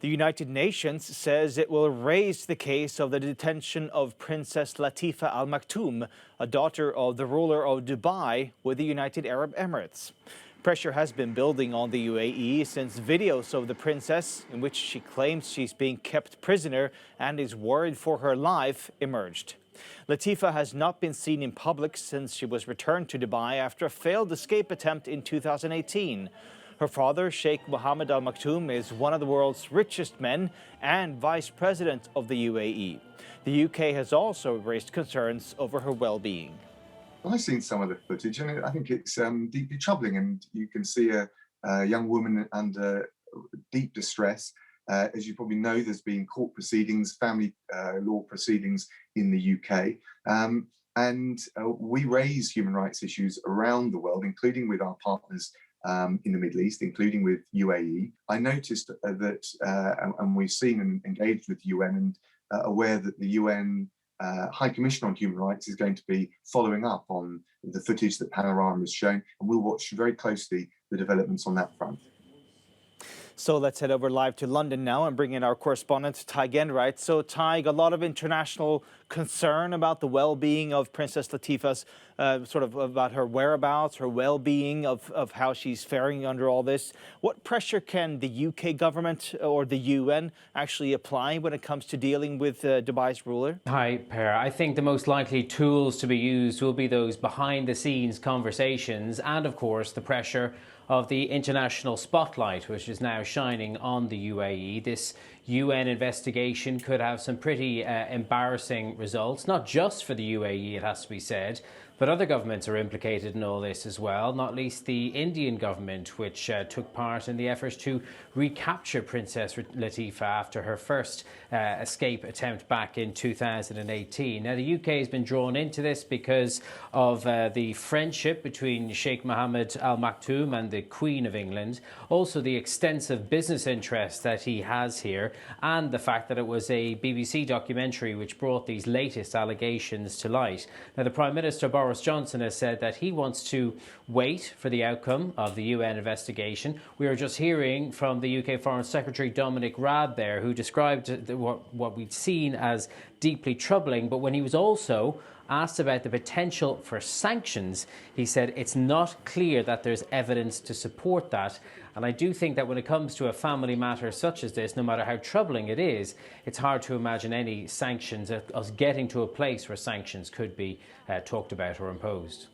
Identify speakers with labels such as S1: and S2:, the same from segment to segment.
S1: The United Nations says it will raise the case of the detention of Princess Latifa Al Maktoum, a daughter of the ruler of Dubai, with the United Arab Emirates. Pressure has been building on the UAE since videos of the princess, in which she claims she's being kept prisoner and is worried for her life, emerged. Latifa has not been seen in public since she was returned to Dubai after a failed escape attempt in 2018. Her father, Sheikh Mohammed Al Maktoum, is one of the world's richest men and vice president of the UAE. The UK has also raised concerns over her well-being.
S2: I've seen some of the footage, and I think it's deeply troubling. And you can see a young woman under deep distress. As you probably know, there's been court proceedings, family law proceedings in the UK. And we raise human rights issues around the world, including with our partners in the Middle East, including with UAE. I noticed that, and we've seen and engaged with the UN and aware that the UN High Commissioner on Human Rights is going to be following up on the footage that Panorama has shown, and we'll watch very closely the developments on that front.
S1: So let's head over live to London now and bring in our correspondent, Tig Enright. So Tig, a lot of international concern about the well-being of Princess Latifa's, sort of about her whereabouts, her well-being, of how she's faring under all this. What pressure can the UK government or the UN actually apply when it comes to dealing with Dubai's ruler?
S3: Hi, Per. I think the most likely tools to be used will be those behind-the-scenes conversations and, of course, the pressure of the international spotlight, which is now shining on the UAE. This UN investigation could have some pretty embarrassing results, not just for the UAE, it has to be said, but other governments are implicated in all this as well, not least the Indian government, which took part in the efforts to recapture Princess Latifa after her first escape attempt back in 2018. Now, the UK has been drawn into this because of the friendship between Sheikh Mohammed Al Maktoum and the Queen of England, also the extensive business interests that he has here, and the fact that it was a BBC documentary which brought these latest allegations to light. Now, the Prime Minister, Boris Johnson, has said that he wants to wait for the outcome of the UN investigation. We were just hearing from the UK Foreign Secretary Dominic Raab there, who described what we'd seen as deeply troubling, but when he was also asked about the potential for sanctions, he said it's not clear that there's evidence to support that. And I do think that when it comes to a family matter such as this, no matter how troubling it is, it's hard to imagine any sanctions, us getting to a place where sanctions could be talked about or imposed.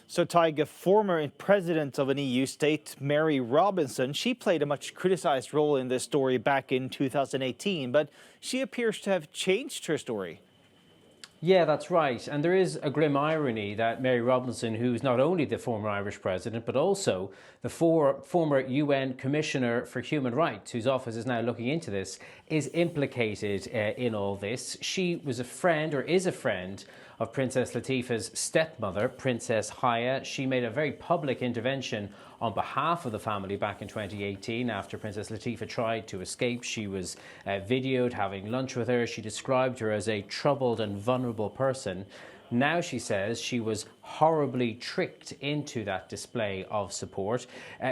S1: So, Tig, a former president of an EU state, Mary Robinson, she played a much criticized role in this story back in 2018, but she appears to have changed her story.
S3: Yeah, that's right. And there is a grim irony that Mary Robinson, who's not only the former Irish president, but also the former UN Commissioner for Human Rights, whose office is now looking into this, is implicated in all this. She was a friend, or is a friend, of Princess Latifa's stepmother, Princess Haigh. She made a very public intervention on behalf of the family back in 2018 after Princess Latifa tried to escape. She was videoed having lunch with her. She described her as a troubled and vulnerable person. Now she says she was horribly tricked into that display of support.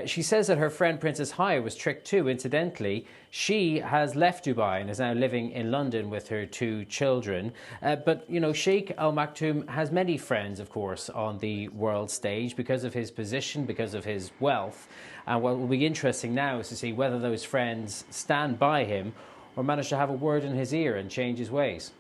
S3: She says that her friend Princess Haigh was tricked too. Incidentally, she has left Dubai and is now living in London with her two children. But, you know, Sheikh Al Maktoum has many friends, of course, on the world stage because of his position, because of his wealth. And what will be interesting now is to see whether those friends stand by him or manage to have a word in his ear and change his ways.